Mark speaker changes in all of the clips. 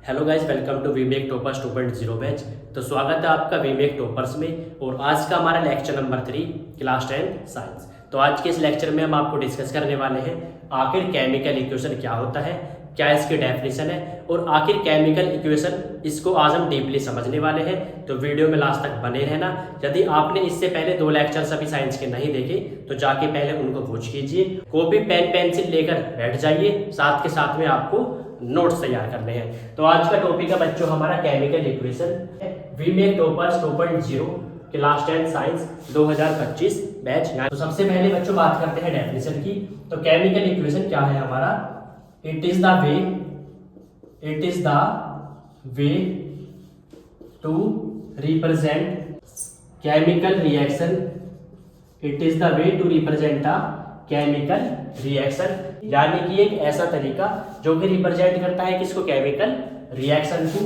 Speaker 1: Hello guys, welcome to WeMake toppers 2.0 batch. तो स्वागत है आपका वीमेक टॉपर्स में। और आज का हमारा लेक्चर नंबर 3 क्लास 10 साइंस। तो आज के इस लेक्चर में हम आपको डिस्कस करने वाले हैं आखिर केमिकल इक्वेशन क्या होता है, क्या इसकी डेफिनेशन है और आखिर केमिकल इक्वेशन इसको आज हम डीपली समझने वाले हैं। तो वीडियो में लास्ट तक बने रहना। यदि आपने इससे पहले 2 लेक्चर सभी साइंस के नहीं देखे तो जाके पहले उनको वॉच कीजिए। कॉपी पेन पेंसिल लेकर बैठ जाइए, साथ के साथ में आपको नोट्स तैयार करने हैं। तो आज का टॉपिक है बच्चों हमारा chemical equation. WeMake toppers 2.0 class 10 science 2025 batch. तो सबसे पहले बच्चों बात करते हैं डेफिनेशन की। तो केमिकल इक्वेशन क्या है हमारा? It is the way to represent chemical reaction. It is the way to represent a chemical reaction, यानी कि एक ऐसा तरीका जो कि रिप्रेजेंट करता है किसको? केमिकल रिएक्शन को।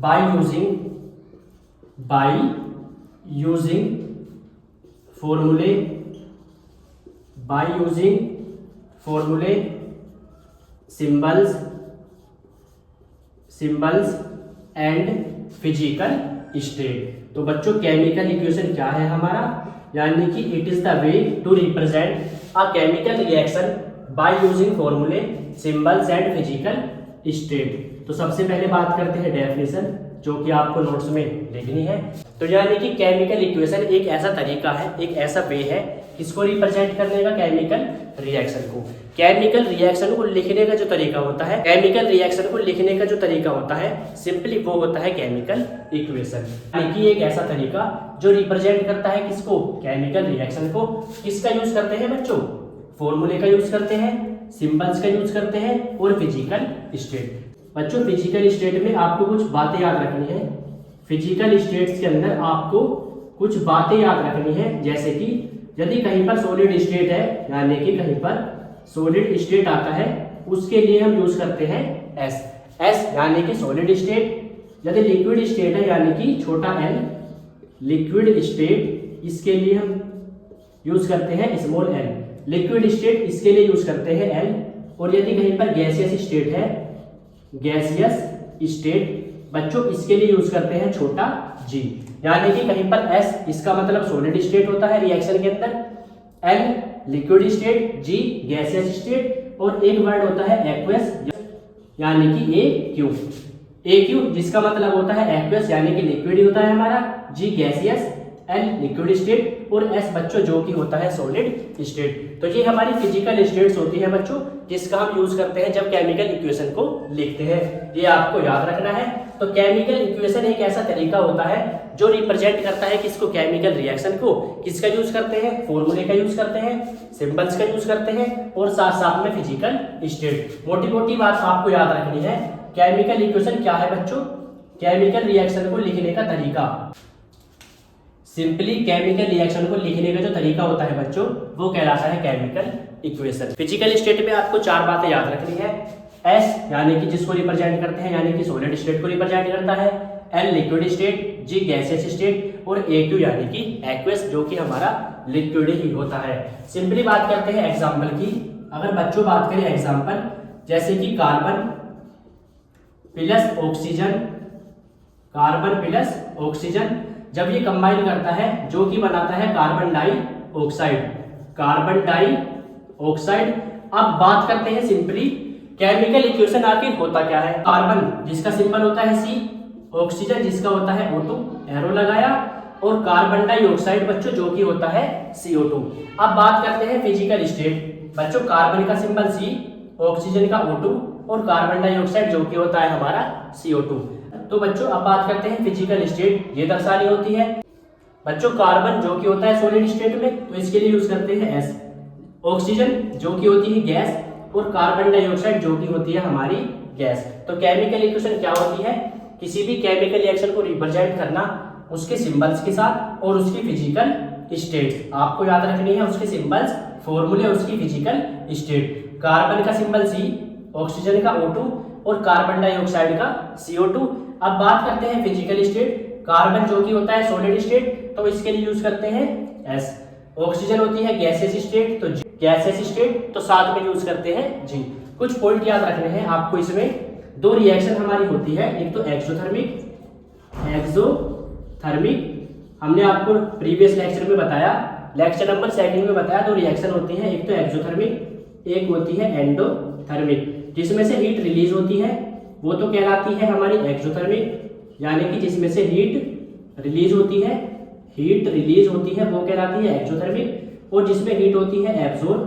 Speaker 1: By using formulae symbols and physical state. तो बच्चों केमिकल इक्वेशन क्या है हमारा? यानी कि it is the way to represent a chemical reaction by using formulae symbols and physical state. तो सबसे पहले बात करते हैं डेफिनेशन, जो कि आपको नोट्स में लिखनी है। तो यानी कि केमिकल इक्वेशन एक ऐसा तरीका है, एक ऐसा वे है किसको रिप्रेजेंट करने का? केमिकल रिएक्शन को। केमिकल रिएक्शन को लिखने का जो तरीका होता है, सिंपली वो होता है केमिकल इक्वेशन। यानी कि एक ऐसा तरीका जो रिप्रेजेंट करता है किसको? केमिकल रिएक्शन को। किसका यूज करते हैं बच्चों? फॉर्मूले का यूज करते हैं, सिंबल्स का यूज करते हैं और फिजिकल स्टेट। बच्चों फिजिकल स्टेट में आपको कुछ बातें याद रखनी है। फिजिकल स्टेट्स के अंदर आपको कुछ बातें याद रखनी है, जैसे कि यदि कहीं पर सॉलिड स्टेट है, यानी कि कहीं पर सॉलिड स्टेट आता है, उसके लिए हम यूज करते हैं एस यानी कि सॉलिड स्टेट। यदि लिक्विड स्टेट है यानी कि छोटा एल लिक्विड स्टेट, इसके लिए हम यूज करते हैं स्मॉल एल। लिक्विड स्टेट इसके लिए यूज करते हैं एल। और यदि कहीं पर गैसियस स्टेट है, गैसियस स्टेट बच्चों इसके लिए यूज करते हैं छोटा जी। यानी कि कहीं पर एस इसका मतलब सॉलिड स्टेट होता है रिएक्शन के अंदर, एल लिक्विड स्टेट, जी गैसियस स्टेट, और एक वर्ड होता है एक्वस यानी कि ए क्यू जिसका मतलब होता है एक्वस यानी कि लिक्विड होता है हमारा, जी गैसियस, एल लिक्विड स्टेट और एस बच्चों जो कि होता है सॉलिड स्टेट। तो ये हमारी फिजिकल स्टेट्स होती है बच्चों, जिसका हम यूज करते हैं जब केमिकल इक्वेशन को लिखते हैं। ये आपको याद रखना है। तो केमिकल इक्वेशन एक ऐसा तरीका होता है जो रिप्रेजेंट करता है किसको? केमिकल रिएक्शन को। किसका यूज करते हैं? फॉर्मूले का यूज करते हैं, सिंबल्स का यूज करते हैं और साथ साथ में फिजिकल स्टेट। मोटी मोटी बात आपको याद रखनी है। केमिकल इक्वेशन क्या है बच्चों? केमिकल रिएक्शन को लिखने का तरीका। सिंपली केमिकल रिएक्शन को लिखने का जो तरीका होता है बच्चों, वो कहलाता है केमिकल इक्वेशन। फिजिकल स्टेट में आपको 4 बातें याद रखनी है। एस यानी कि जिसको रिप्रेजेंट करते हैं, यानी कि सॉलिड स्टेट को रिप्रेजेंट करता है, एल लिक्विड स्टेट, जी गैसियस स्टेट और ए क्यू यानी कि एक्वस जो कि हमारा लिक्विड ही होता है। सिंपली बात करते हैं एग्जाम्पल की। अगर बच्चों बात करें एग्जाम्पल, जैसे कि कार्बन प्लस ऑक्सीजन जब ये कंबाइन करता है जो कि बनाता है कार्बन डाइऑक्साइड। अब बात करते हैं सिंपली केमिकल इक्वेशन आखिर होता क्या है? कार्बन जिसका सिंबल होता है C, ऑक्सीजन जिसका होता है O2, एरो लगाया, और कार्बन डाइऑक्साइड बच्चों जो कि होता है CO2। अब बात करते हैं फिजिकल स्टेट। बच्चों कार्बन का सिंबल C, ऑक्सीजन का O2 और कार्बन डाइऑक्साइड जो कि होता है हमारा CO2। तो बच्चों अब बात करते हैं फिजिकल स्टेट, ये दर्शानी होती है बच्चों। कार्बन जो कि होता है सॉलिड स्टेट में, तो इसके लिए यूज करते हैं S। ऑक्सीजन जो कि होती है गैस और कार्बन डाइऑक्साइड जो कि होती है हमारी गैस। तो केमिकल इक्वेशन क्या होती है? किसी भी केमिकल रिएक्शन को रिप्रेजेंट करना उसके सिंबल्स के साथ और उसकी फिजिकल स्टेट आपको याद रखनी है। उसके सिंबल्स, फॉर्मूले, उसकी फिजिकल स्टेट। कार्बन का सिंबल C, ऑक्सीजन का O2 और कार्बन डाइऑक्साइड का CO2। अब बात करते हैं फिजिकल स्टेट। कार्बन जो कि होता है सॉलिड स्टेट, तो इसके लिए यूज करते हैं S। ऑक्सीजन होती है गैसियस स्टेट, तो गैसियस स्टेट तो साथ में यूज करते हैं जी। कुछ पॉइंट याद रखने हैं आपको इसमें। दो रिएक्शन हमारी होती है, एक तो एक्सोथर्मिक हमने आपको प्रीवियस लेक्चर में बताया, लेक्चर नंबर 2 में बताया, दो रिएक्शन होती है, एक तो एक्सोथर्मिक, एक होती है एंडोथर्मिक। जिसमें से हीट रिलीज होती है वो तो कहलाती है हमारी एक्सोथर्मिक, यानी कि जिसमें से हीट रिलीज होती है वो कहलाती है एक्सोथर्मिक, और जिसमें हीट होती है एब्जॉर्ब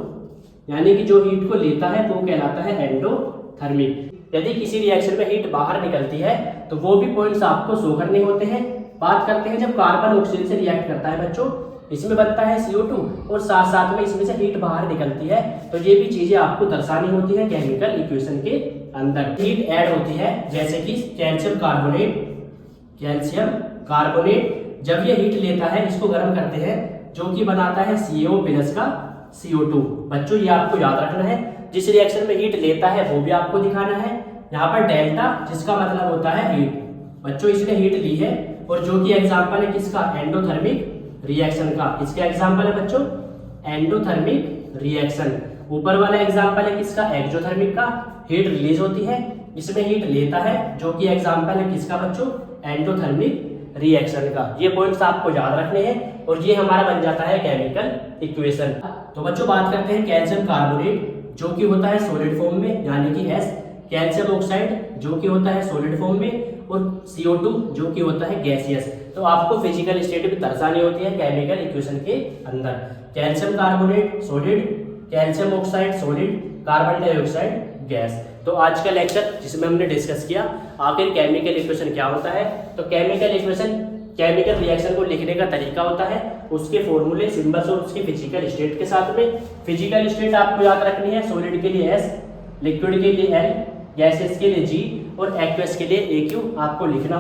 Speaker 1: यानी कि जो हीट को लेता है वो कहलाता है एंडोथर्मिक। यदि किसी रिएक्शन में हीट बाहर निकलती है तो वो भी पॉइंट्स आपको शो करने होते हैं। बात करते हैं जब कार्बन ऑक्सीजन से रिएक्ट करता है बच्चों, इसमें बनता है CO2 और साथ साथ में इसमें से हीट बाहर निकलती है, तो ये भी चीजें आपको दर्शानी होती है केमिकल इक्वेशन के अंदर। हीट ऐड होती है जैसे कि कैल्शियम कार्बोनेट जब ये हीट लेता है इसको गर्म करते हैं जो कि बनाता है CaO प्लस का CO2। बच्चों ये आपको याद रखना है, जिस रिएक्शन में हीट लेता है वो भी आपको दिखाना है। यहाँ पर डेल्टा जिसका मतलब होता है हीट, बच्चों इसने हीट ली है और जो कि एग्जाम्पल है किसका, एंडोथर्मिक रिएक्शन का। इसका एग्जाम्पल है बच्चों एंडोथर्मिक रिएक्शन। ऊपर वाला एग्जाम्पल है किसका, एक्सोथर्मिक का, हीट रिलीज होती है, इसमें हीट लेता है जो कि एग्जाम्पल है किसका बच्चों, एंडोथर्मिक रिएक्शन का। ये पॉइंट्स आपको याद रखने हैं और ये हमारा बन जाता है केमिकल इक्वेशन। तो बच्चों बात करते हैं कैल्शियम कार्बोनेट जो कि होता है सॉलिड फॉर्म में यानी कि S, कैल्शियम ऑक्साइड जो कि होता है सॉलिड फॉर्म में, और CO2 जो कि होता है गैसियस। तो आपको फिजिकल स्टेट भी दर्शानी होती है केमिकल इक्वेशन के अंदर। Calcium carbonate solid, calcium oxide solid, carbon dioxide gas. तो आज का लेक्चर जिसमें हमने डिस्कस किया आखिर केमिकल इक्वेशन क्या होता है। तो केमिकल इक्वेशन केमिकल रिएक्शन को लिखने का तरीका होता है, उसके फॉर्मूले, सिंबल्स और उसकी फिजिकल स्टेट के साथ में। फिजिकल स्टेट आपको याद रखनी है, सॉलिड के लिए S, लिक्विड के लिए L, गैसेस के लिए G और एक्वस के लिए AQ आपको लिखना